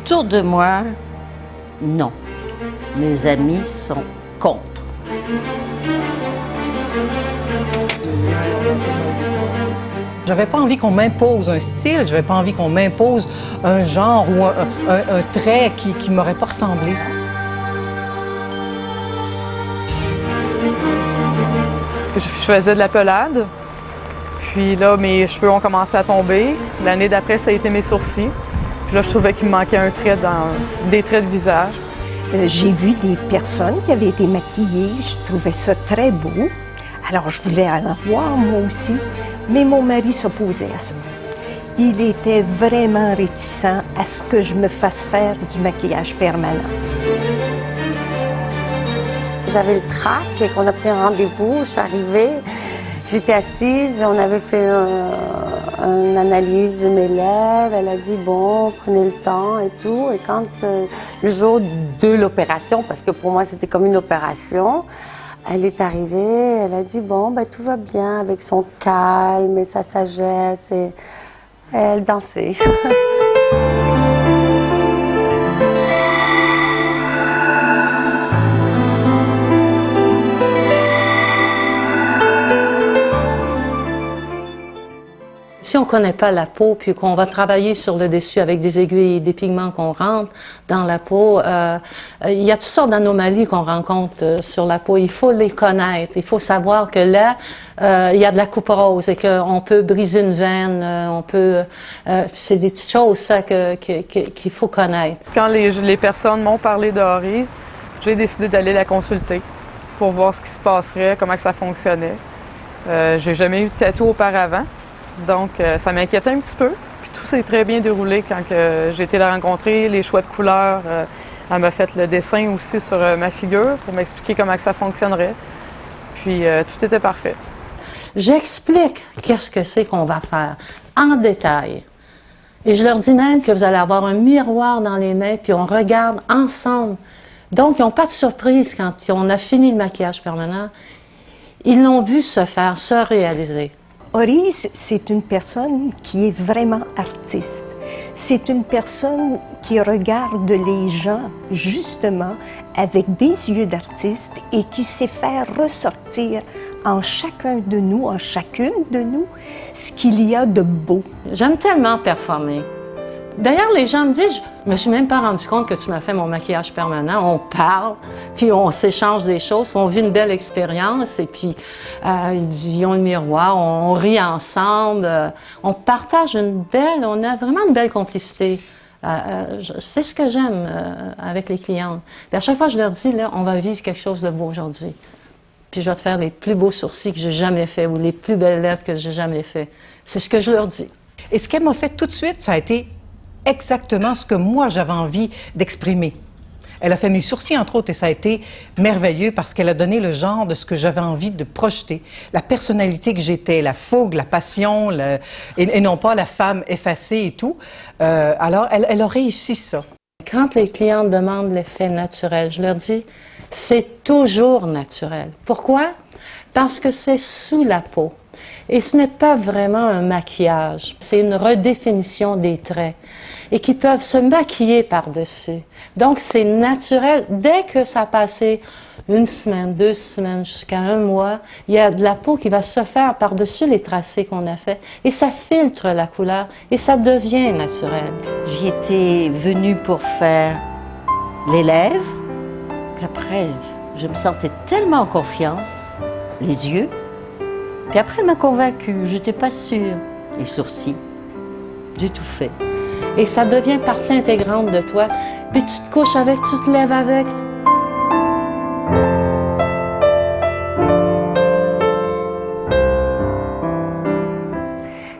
Autour de moi, non. Mes amis sont contre. J'avais pas envie qu'on m'impose un style, j'avais pas envie qu'on m'impose un genre ou un trait qui m'aurait pas ressemblé. Je faisais de la pelade, puis là, mes cheveux ont commencé à tomber. L'année d'après, ça a été mes sourcils. Puis là, je trouvais qu'il me manquait un trait des traits de visage. J'ai vu des personnes qui avaient été maquillées, je trouvais ça très beau. Alors, je voulais en avoir moi aussi, mais mon mari s'opposait à ça. Il était vraiment réticent à ce que je me fasse faire du maquillage permanent. J'avais le trac et qu'on a pris un rendez-vous, je suis arrivée, j'étais assise, on avait fait une analyse de mes lèvres, elle a dit bon, prenez le temps et tout. Et quand le jour de l'opération, parce que pour moi c'était comme une opération, elle est arrivée, elle a dit bon, ben, tout va bien avec son calme et sa sagesse et elle dansait. Si on ne connaît pas la peau, puis qu'on va travailler sur le dessus avec des aiguilles et des pigments qu'on rentre dans la peau, il y a toutes sortes d'anomalies qu'on rencontre sur la peau. Il faut les connaître. Il faut savoir que là, il y a de la coupe rose et qu'on peut briser une veine, c'est des petites choses ça, qu'il faut connaître. Quand les personnes m'ont parlé de Oryse, j'ai décidé d'aller la consulter pour voir ce qui se passerait, comment que ça fonctionnait. J'ai jamais eu de tatou auparavant. Donc, ça m'inquiétait un petit peu. Puis tout s'est très bien déroulé quand j'ai été la rencontrer, les choix de couleurs. Elle m'a fait le dessin aussi sur ma figure pour m'expliquer comment que ça fonctionnerait. Puis tout était parfait. J'explique qu'est-ce que c'est qu'on va faire en détail. Et je leur dis même que vous allez avoir un miroir dans les mains, puis on regarde ensemble. Donc, ils n'ont pas de surprise quand on a fini le maquillage permanent. Ils l'ont vu se faire, se réaliser. Oryse, c'est une personne qui est vraiment artiste. C'est une personne qui regarde les gens, justement, avec des yeux d'artiste et qui sait faire ressortir en chacun de nous, en chacune de nous, ce qu'il y a de beau. J'aime tellement performer. D'ailleurs, les gens me disent, je me suis même pas rendu compte que tu m'as fait mon maquillage permanent. On parle, puis on s'échange des choses, puis on vit une belle expérience, et puis ils ont le miroir, on rit ensemble, on partage on a vraiment une belle complicité. C'est ce que j'aime avec les clientes. Puis à chaque fois, je leur dis, là, on va vivre quelque chose de beau aujourd'hui. Puis je vais te faire les plus beaux sourcils que j'ai jamais fait, ou les plus belles lèvres que j'ai jamais fait. C'est ce que je leur dis. Et ce qu'elle m'a fait tout de suite, ça a été exactement ce que moi j'avais envie d'exprimer. Elle a fait mes sourcils, entre autres, et ça a été merveilleux parce qu'elle a donné le genre de ce que j'avais envie de projeter, la personnalité que j'étais, la fougue, la passion, et non pas la femme effacée et tout. Alors, elle a réussi ça. Quand les clientes demandent l'effet naturel, je leur dis, c'est toujours naturel. Pourquoi? Parce que c'est sous la peau. Et ce n'est pas vraiment un maquillage, c'est une redéfinition des traits et qui peuvent se maquiller par-dessus. Donc c'est naturel, dès que ça a passé une semaine, 2 semaines, jusqu'à 1 mois, il y a de la peau qui va se faire par-dessus les tracés qu'on a fait et ça filtre la couleur et ça devient naturel. J'y étais venue pour faire les lèvres, puis après je me sentais tellement en confiance, les yeux. Puis après, elle m'a convaincue, j'étais pas sûre. Les sourcils, j'ai tout fait. Et ça devient partie intégrante de toi. Puis tu te couches avec, tu te lèves avec.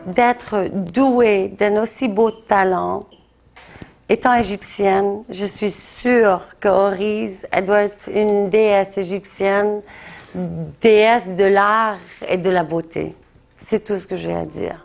D'être douée d'un aussi beau talent, étant égyptienne, je suis sûre qu'Oryse, elle doit être une déesse égyptienne, déesse de l'art et de la beauté. C'est tout ce que j'ai à dire.